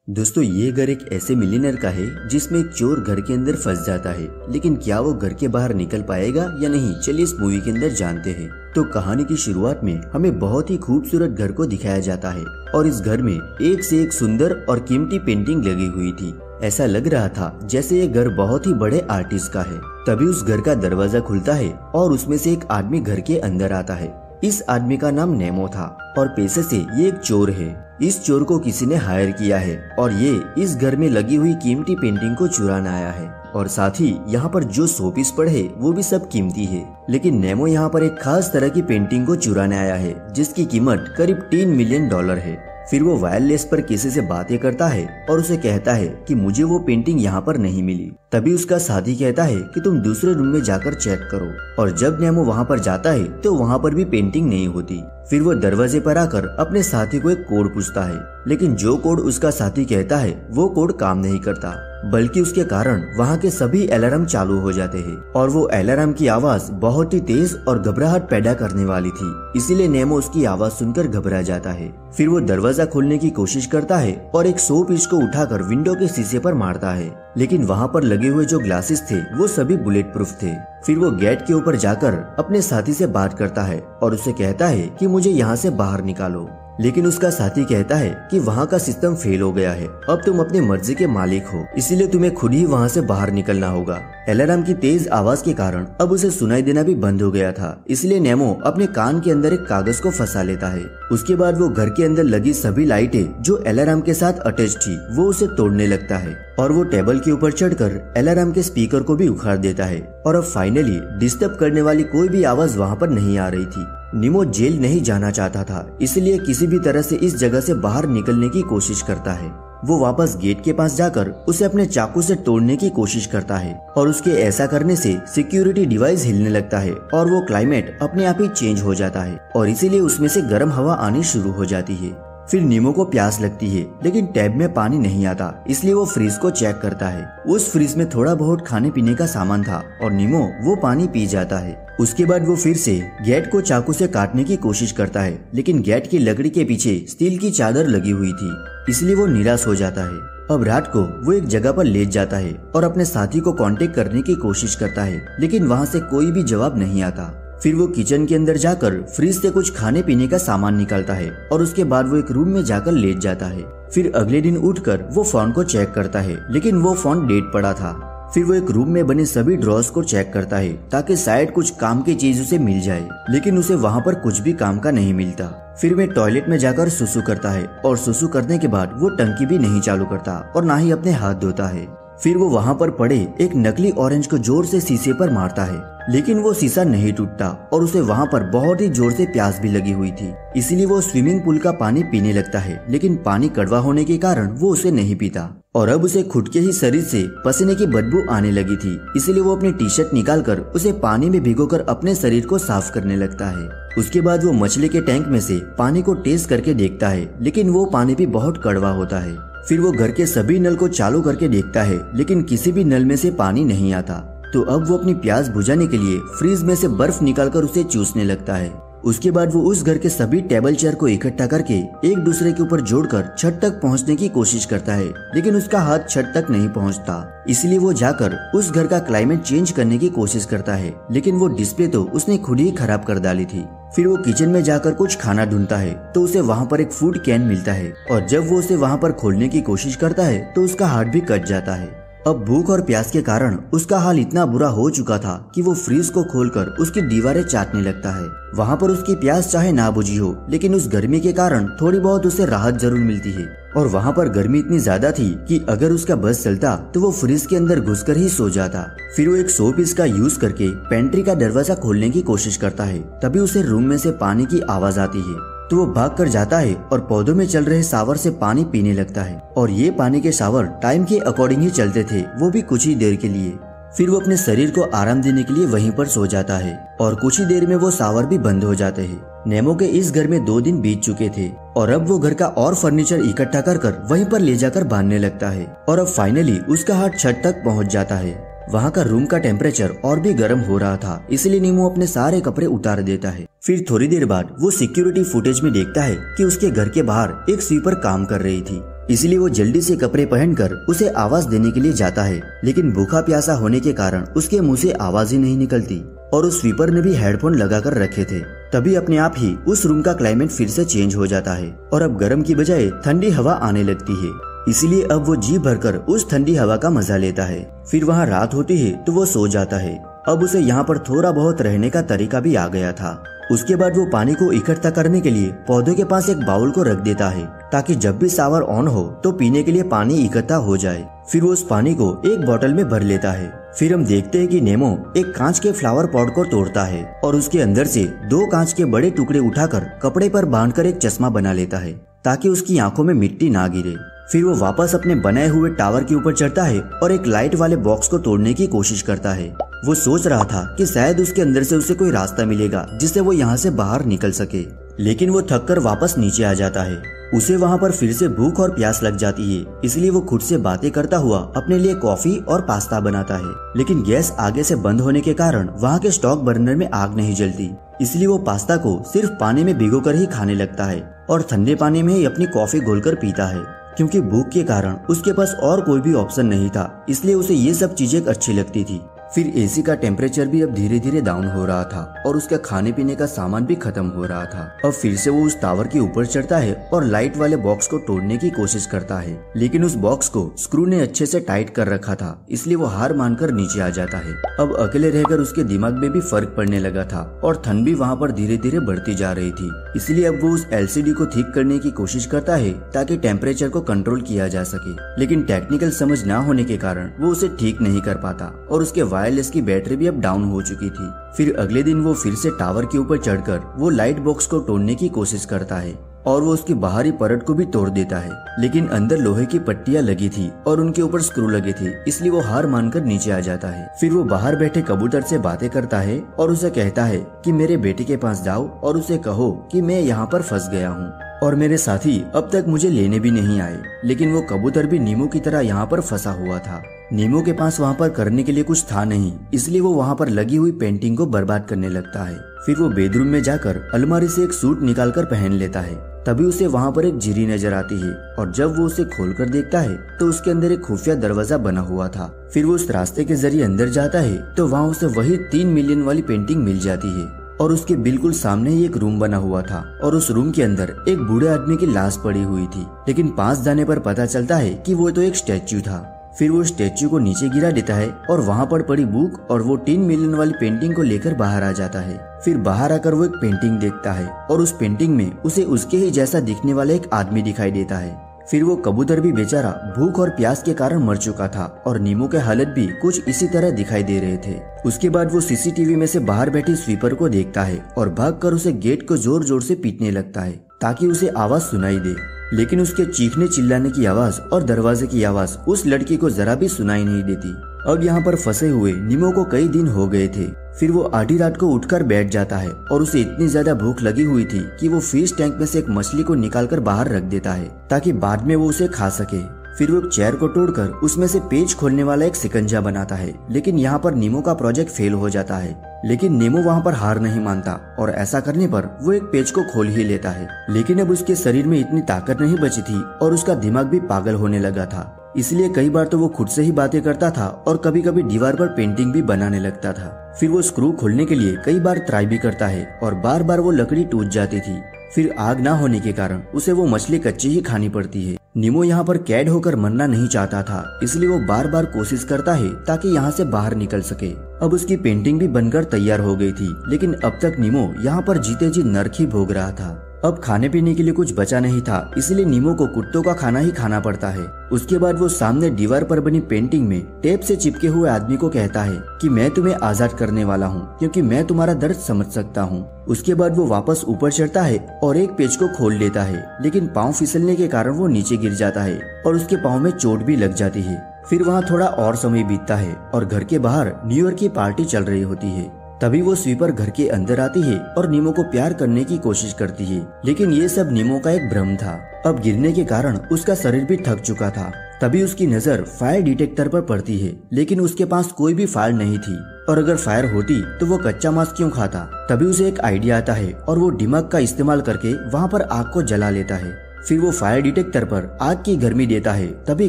दोस्तों ये घर एक ऐसे मिलियनर का है जिसमें एक चोर घर के अंदर फंस जाता है, लेकिन क्या वो घर के बाहर निकल पाएगा या नहीं, चलिए इस मूवी के अंदर जानते हैं। तो कहानी की शुरुआत में हमें बहुत ही खूबसूरत घर को दिखाया जाता है और इस घर में एक से एक सुंदर और कीमती पेंटिंग लगी हुई थी। ऐसा लग रहा था जैसे ये घर बहुत ही बड़े आर्टिस्ट का है। तभी उस घर का दरवाजा खुलता है और उसमें से एक आदमी घर के अंदर आता है। इस आदमी का नाम नेमो था और पेशे से ये एक चोर है। इस चोर को किसी ने हायर किया है और ये इस घर में लगी हुई कीमती पेंटिंग को चुराने आया है और साथ ही यहाँ पर जो शोपीस पड़े है वो भी सब कीमती है। लेकिन नेमो यहाँ पर एक खास तरह की पेंटिंग को चुराने आया है जिसकी कीमत करीब $3 मिलियन है। फिर वो वायरलेस पर किसी से बातें करता है और उसे कहता है कि मुझे वो पेंटिंग यहाँ पर नहीं मिली। तभी उसका साथी कहता है कि तुम दूसरे रूम में जाकर चेक करो और जब नेमो वहाँ पर जाता है तो वहाँ पर भी पेंटिंग नहीं होती। फिर वो दरवाजे पर आकर अपने साथी को एक कोड पूछता है, लेकिन जो कोड उसका साथी कहता है वो कोड काम नहीं करता, बल्कि उसके कारण वहाँ के सभी अलार्म चालू हो जाते हैं और वो अलार्म की आवाज बहुत ही तेज और घबराहट पैदा करने वाली थी। इसीलिए नेमो उसकी आवाज सुनकर घबरा जाता है। फिर वो दरवाजा खोलने की कोशिश करता है और एक शो पीस को उठाकर विंडो के शीशे पर मारता है, लेकिन वहाँ पर लगे हुए जो ग्लासेस थे वो सभी बुलेट प्रूफ थे। फिर वो गेट के ऊपर जाकर अपने साथी से बात करता है और उसे कहता है कि मुझे यहाँ से बाहर निकालो, लेकिन उसका साथी कहता है कि वहाँ का सिस्टम फेल हो गया है, अब तुम अपनी मर्जी के मालिक हो, इसीलिए तुम्हें खुद ही वहाँ से बाहर निकलना होगा। अलार्म की तेज आवाज के कारण अब उसे सुनाई देना भी बंद हो गया था, इसलिए नेमो अपने कान के अंदर एक कागज को फंसा लेता है। उसके बाद वो घर के अंदर लगी सभी लाइटें जो अलार्म के साथ अटैच थी वो उसे तोड़ने लगता है और वो टेबल के ऊपर चढ़कर अलार्म के स्पीकर को भी उखाड़ देता है और अब फाइनली डिस्टर्ब करने वाली कोई भी आवाज वहाँ पर नहीं आ रही थी। नेमो जेल नहीं जाना चाहता था, इसलिए किसी भी तरह से इस जगह से बाहर निकलने की कोशिश करता है। वो वापस गेट के पास जाकर उसे अपने चाकू से तोड़ने की कोशिश करता है और उसके ऐसा करने से सिक्योरिटी डिवाइस हिलने लगता है और वो क्लाइमेट अपने आप ही चेंज हो जाता है और इसीलिए उसमें से गर्म हवा आनी शुरू हो जाती है। फिर नेमो को प्यास लगती है, लेकिन टैब में पानी नहीं आता, इसलिए वो फ्रिज को चेक करता है। उस फ्रिज में थोड़ा बहुत खाने पीने का सामान था और नेमो वो पानी पी जाता है। उसके बाद वो फिर से गेट को चाकू से काटने की कोशिश करता है, लेकिन गेट की लकड़ी के पीछे स्टील की चादर लगी हुई थी, इसलिए वो निराश हो जाता है। अब रात को वो एक जगह पर लेट जाता है और अपने साथी को कांटेक्ट करने की कोशिश करता है, लेकिन वहाँ से कोई भी जवाब नहीं आता। फिर वो किचन के अंदर जाकर फ्रिज से कुछ खाने पीने का सामान निकालता है और उसके बाद वो एक रूम में जाकर लेट जाता है। फिर अगले दिन उठकर वो फोन को चेक करता है, लेकिन वो फोन डेड पड़ा था। फिर वो एक रूम में बने सभी ड्रॉर्स को चेक करता है ताकि शायद कुछ काम की चीज उसे मिल जाए, लेकिन उसे वहाँ पर कुछ भी काम का नहीं मिलता। फिर वे टॉयलेट में जाकर सुसु करता है और सुसु करने के बाद वो टंकी भी नहीं चालू करता और ना ही अपने हाथ धोता है। फिर वो वहाँ पर पड़े एक नकली ऑरेंज को जोर से शीशे पर मारता है, लेकिन वो शीशा नहीं टूटता और उसे वहाँ पर बहुत ही जोर से प्यास भी लगी हुई थी, इसीलिए वो स्विमिंग पूल का पानी पीने लगता है, लेकिन पानी कड़वा होने के कारण वो उसे नहीं पीता और अब उसे खुद के ही शरीर से पसीने की बदबू आने लगी थी, इसलिए वो अपनी टी शर्ट निकालकर उसे पानी में भिगोकर अपने शरीर को साफ करने लगता है। उसके बाद वो मछली के टैंक में से पानी को टेस्ट करके देखता है, लेकिन वो पानी भी बहुत कड़वा होता है। फिर वो घर के सभी नल को चालू करके देखता है, लेकिन किसी भी नल में से पानी नहीं आता। तो अब वो अपनी प्यास बुझाने के लिए फ्रिज में से बर्फ निकालकर उसे चूसने लगता है। उसके बाद वो उस घर के सभी टेबल चेयर को इकट्ठा करके एक दूसरे के ऊपर जोड़कर छत तक पहुंचने की कोशिश करता है, लेकिन उसका हाथ छत तक नहीं पहुंचता, इसलिए वो जाकर उस घर का क्लाइमेट चेंज करने की कोशिश करता है, लेकिन वो डिस्प्ले तो उसने खुद ही खराब कर डाली थी। फिर वो किचन में जाकर कुछ खाना ढूंढता है तो उसे वहाँ पर एक फूड कैन मिलता है और जब वो उसे वहाँ पर खोलने की कोशिश करता है तो उसका हाथ भी कट जाता है। अब भूख और प्यास के कारण उसका हाल इतना बुरा हो चुका था कि वो फ्रिज को खोलकर उसकी दीवारें चाटने लगता है। वहाँ पर उसकी प्यास चाहे ना बुझी हो, लेकिन उस गर्मी के कारण थोड़ी बहुत उसे राहत जरूर मिलती है और वहाँ पर गर्मी इतनी ज्यादा थी कि अगर उसका बस चलता तो वो फ्रिज के अंदर घुसकर ही सो जाता। फिर वो एक शो पीस का यूज करके पेंट्री का दरवाजा खोलने की कोशिश करता है, तभी उसे रूम में से पानी की आवाज आती है। तो वो भाग कर जाता है और पौधों में चल रहे शावर से पानी पीने लगता है और ये पानी के शावर टाइम के अकॉर्डिंग ही चलते थे, वो भी कुछ ही देर के लिए। फिर वो अपने शरीर को आराम देने के लिए वहीं पर सो जाता है और कुछ ही देर में वो शावर भी बंद हो जाते हैं। नेमो के इस घर में 2 दिन बीत चुके थे और अब वो घर का और फर्नीचर इकट्ठा कर वहीं पर ले जाकर बांधने लगता है और अब फाइनली उसका हाथ छत तक पहुंच जाता है। वहाँ का रूम का टेम्परेचर और भी गर्म हो रहा था, इसलिए नेमो अपने सारे कपड़े उतार देता है। फिर थोड़ी देर बाद वो सिक्योरिटी फुटेज में देखता है कि उसके घर के बाहर एक स्वीपर काम कर रही थी इसलिए वो जल्दी से कपड़े पहनकर उसे आवाज देने के लिए जाता है, लेकिन भूखा प्यासा होने के कारण उसके मुंह से आवाज ही नहीं निकलती और उस स्वीपर ने भी हेडफोन लगाकर रखे थे। तभी अपने आप ही उस रूम का क्लाइमेट फिर से चेंज हो जाता है और अब गर्म की बजाय ठंडी हवा आने लगती है। इसलिए अब वो जी भरकर उस ठंडी हवा का मजा लेता है। फिर वहाँ रात होती है तो वो सो जाता है। अब उसे यहाँ पर थोड़ा बहुत रहने का तरीका भी आ गया था। उसके बाद वो पानी को इकट्ठा करने के लिए पौधों के पास एक बाउल को रख देता है ताकि जब भी शावर ऑन हो तो पीने के लिए पानी इकट्ठा हो जाए। फिर वो उस पानी को एक बोतल में भर लेता है। फिर हम देखते हैं कि नेमो एक कांच के फ्लावर पॉट को तोड़ता है और उसके अंदर से 2 कांच के बड़े टुकड़े उठाकर कपड़े पर बांधकर एक चश्मा बना लेता है ताकि उसकी आंखों में मिट्टी ना गिरे। फिर वो वापस अपने बनाए हुए टावर के ऊपर चढ़ता है और एक लाइट वाले बॉक्स को तोड़ने की कोशिश करता है। वो सोच रहा था कि शायद उसके अंदर से उसे कोई रास्ता मिलेगा जिससे वो यहाँ से बाहर निकल सके, लेकिन वो थककर वापस नीचे आ जाता है। उसे वहाँ पर फिर से भूख और प्यास लग जाती है, इसलिए वो खुद से बातें करता हुआ अपने लिए कॉफी और पास्ता बनाता है। लेकिन गैस आगे से बंद होने के कारण वहाँ के स्टॉक बर्नर में आग नहीं जलती, इसलिए वो पास्ता को सिर्फ पानी में भिगोकर ही खाने लगता है और ठंडे पानी में ही अपनी कॉफी घोलकर पीता है। क्योंकि भूख के कारण उसके पास और कोई भी ऑप्शन नहीं था, इसलिए उसे ये सब चीजें अच्छी लगती थी। फिर एसी का टेम्परेचर भी अब धीरे धीरे डाउन हो रहा था और उसका खाने पीने का सामान भी खत्म हो रहा था। अब फिर से वो उस टावर के ऊपर चढ़ता है और लाइट वाले बॉक्स को तोड़ने की कोशिश करता है, लेकिन उस बॉक्स को स्क्रू ने अच्छे से टाइट कर रखा था, इसलिए वो हार मानकर नीचे आ जाता है। अब अकेले रहकर उसके दिमाग में भी फर्क पड़ने लगा था और ठंड भी वहाँ पर धीरे धीरे बढ़ती जा रही थी, इसलिए अब वो उस LCD को ठीक करने की कोशिश करता है ताकि टेम्परेचर को कंट्रोल किया जा सके। लेकिन टेक्निकल समझ ना होने के कारण वो उसे ठीक नहीं कर पाता और उसके वायरलेस की बैटरी भी अब डाउन हो चुकी थी। फिर अगले दिन वो फिर से टावर के ऊपर चढ़कर वो लाइट बॉक्स को तोड़ने की कोशिश करता है और वो उसकी बाहरी परत को भी तोड़ देता है, लेकिन अंदर लोहे की पट्टियां लगी थी और उनके ऊपर स्क्रू लगे थे, इसलिए वो हार मानकर नीचे आ जाता है। फिर वो बाहर बैठे कबूतर से बातें करता है और उसे कहता है कि मेरे बेटे के पास जाओ और उसे कहो कि मैं यहाँ पर फंस गया हूँ और मेरे साथी अब तक मुझे लेने भी नहीं आए। लेकिन वो कबूतर भी नीमो की तरह यहाँ पर फंसा हुआ था। नीमो के पास वहाँ पर करने के लिए कुछ था नहीं, इसलिए वो वहाँ पर लगी हुई पेंटिंग को बर्बाद करने लगता है। फिर वो बेडरूम में जाकर अलमारी से एक सूट निकालकर पहन लेता है। तभी उसे वहाँ पर एक झिरी नजर आती है और जब वो उसे खोलकर देखता है तो उसके अंदर एक खुफिया दरवाजा बना हुआ था। फिर वो उस रास्ते के जरिए अंदर जाता है तो वहाँ उसे वही 3 मिलियन वाली पेंटिंग मिल जाती है और उसके बिल्कुल सामने ही एक रूम बना हुआ था और उस रूम के अंदर एक बूढ़े आदमी की लाश पड़ी हुई थी, लेकिन पास जाने पर पता चलता है कि वो तो एक स्टैच्यू था। फिर वो स्टैच्यू को नीचे गिरा देता है और वहाँ पर पड़ी बुक और वो 3 मिलियन वाली पेंटिंग को लेकर बाहर आ जाता है। फिर बाहर आकर वो एक पेंटिंग देखता है और उस पेंटिंग में उसे उसके ही जैसा दिखने वाला एक आदमी दिखाई देता है। फिर वो कबूतर भी बेचारा भूख और प्यास के कारण मर चुका था और नीमो के हालत भी कुछ इसी तरह दिखाई दे रहे थे। उसके बाद वो CCTV में से बाहर बैठी स्वीपर को देखता है और भागकर उसे गेट को जोर जोर से पीटने लगता है ताकि उसे आवाज सुनाई दे, लेकिन उसके चीखने चिल्लाने की आवाज और दरवाजे की आवाज उस लड़की को जरा भी सुनाई नहीं देती। अब यहाँ पर फंसे हुए नीमो को कई दिन हो गए थे। फिर वो आधी रात को उठकर बैठ जाता है और उसे इतनी ज्यादा भूख लगी हुई थी कि वो फिश टैंक में से एक मछली को निकालकर बाहर रख देता है ताकि बाद में वो उसे खा सके। फिर वो एक चेयर को तोड़कर उसमें से पेच खोलने वाला एक शिकंजा बनाता है, लेकिन यहाँ पर नीमो का प्रोजेक्ट फेल हो जाता है। लेकिन नीमो वहाँ पर हार नहीं मानता और ऐसा करने पर वो एक पेच को खोल ही लेता है, लेकिन अब उसके शरीर में इतनी ताकत नहीं बची थी और उसका दिमाग भी पागल होने लगा था, इसलिए कई बार तो वो खुद से ही बातें करता था और कभी कभी दीवार पर पेंटिंग भी बनाने लगता था। फिर वो स्क्रू खोलने के लिए कई बार ट्राई भी करता है और बार बार वो लकड़ी टूट जाती थी। फिर आग ना होने के कारण उसे वो मछली कच्ची ही खानी पड़ती है। नीमो यहाँ पर कैद होकर मरना नहीं चाहता था, इसलिए वो बार बार कोशिश करता है ताकि यहाँ से बाहर निकल सके। अब उसकी पेंटिंग भी बनकर तैयार हो गई थी, लेकिन अब तक नीमो यहाँ पर जीते जी नर्क ही भोग रहा था। अब खाने पीने के लिए कुछ बचा नहीं था, इसलिए नीमो को कुत्तों का खाना ही खाना पड़ता है। उसके बाद वो सामने दीवार पर बनी पेंटिंग में टेप से चिपके हुए आदमी को कहता है कि मैं तुम्हें आजाद करने वाला हूँ क्योंकि मैं तुम्हारा दर्द समझ सकता हूँ। उसके बाद वो वापस ऊपर चढ़ता है और एक पेज को खोल लेता है, लेकिन पाँव फिसलने के कारण वो नीचे गिर जाता है और उसके पाँव में चोट भी लग जाती है। फिर वहाँ थोड़ा और समय बीतता है और घर के बाहर न्यू ईयर की पार्टी चल रही होती है। तभी वो स्वीपर घर के अंदर आती है और नीमो को प्यार करने की कोशिश करती है, लेकिन ये सब नीमो का एक भ्रम था। अब गिरने के कारण उसका शरीर भी थक चुका था। तभी उसकी नजर फायर डिटेक्टर पर पड़ती है, लेकिन उसके पास कोई भी फायर नहीं थी और अगर फायर होती तो वो कच्चा मांस क्यों खाता। तभी उसे एक आइडिया आता है और वो दिमाग का इस्तेमाल करके वहाँ पर आग को जला लेता है। फिर वो फायर डिटेक्टर पर आग की गर्मी देता है, तभी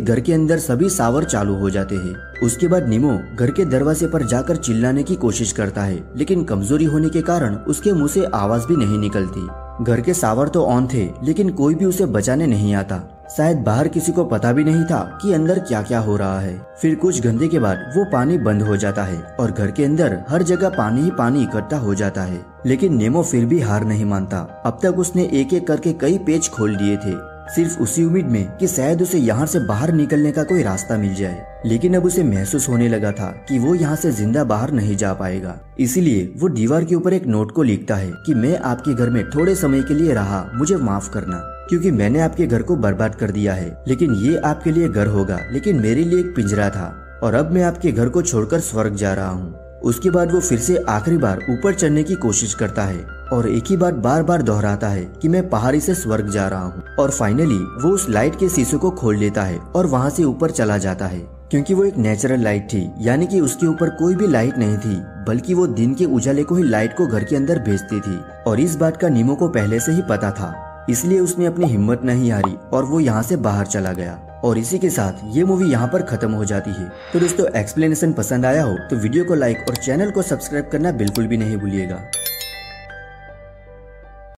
घर के अंदर सभी शावर चालू हो जाते हैं। उसके बाद नीमो घर के दरवाजे पर जाकर चिल्लाने की कोशिश करता है, लेकिन कमजोरी होने के कारण उसके मुंह से आवाज भी नहीं निकलती। घर के शावर तो ऑन थे, लेकिन कोई भी उसे बचाने नहीं आता। शायद बाहर किसी को पता भी नहीं था कि अंदर क्या क्या हो रहा है। फिर कुछ घंटे के बाद वो पानी बंद हो जाता है और घर के अंदर हर जगह पानी ही पानी इकट्ठा हो जाता है। लेकिन नेमो फिर भी हार नहीं मानता। अब तक उसने एक एक करके कई पेच खोल दिए थे, सिर्फ उसी उम्मीद में कि शायद उसे यहाँ से बाहर निकलने का कोई रास्ता मिल जाए। लेकिन अब उसे महसूस होने लगा था कि वो यहाँ से जिंदा बाहर नहीं जा पाएगा। इसीलिए वो दीवार के ऊपर एक नोट को लिखता है कि मैं आपके घर में थोड़े समय के लिए रहा, मुझे माफ करना, क्योंकि मैंने आपके घर को बर्बाद कर दिया है। लेकिन ये आपके लिए घर होगा, लेकिन मेरे लिए एक पिंजरा था, और अब मैं आपके घर को छोड़कर स्वर्ग जा रहा हूँ। उसके बाद वो फिर से आखिरी बार ऊपर चढ़ने की कोशिश करता है और एक ही बात बार बार दोहराता है कि मैं पहाड़ी से स्वर्ग जा रहा हूँ। और फाइनली वो उस लाइट के शीशे को खोल लेता है और वहाँ से ऊपर चला जाता है, क्योंकि वो एक नेचुरल लाइट थी, यानी कि उसके ऊपर कोई भी लाइट नहीं थी, बल्कि वो दिन के उजाले को ही लाइट को घर के अंदर भेजती थी। और इस बात का नीमो को पहले से ही पता था, इसलिए उसने अपनी हिम्मत नहीं हारी और वो यहाँ से बाहर चला गया। और इसी के साथ ये मूवी यहाँ पर खत्म हो जाती है। तो दोस्तों, एक्सप्लेनेशन पसंद आया हो तो वीडियो को लाइक और चैनल को सब्सक्राइब करना बिल्कुल भी नहीं भूलिएगा।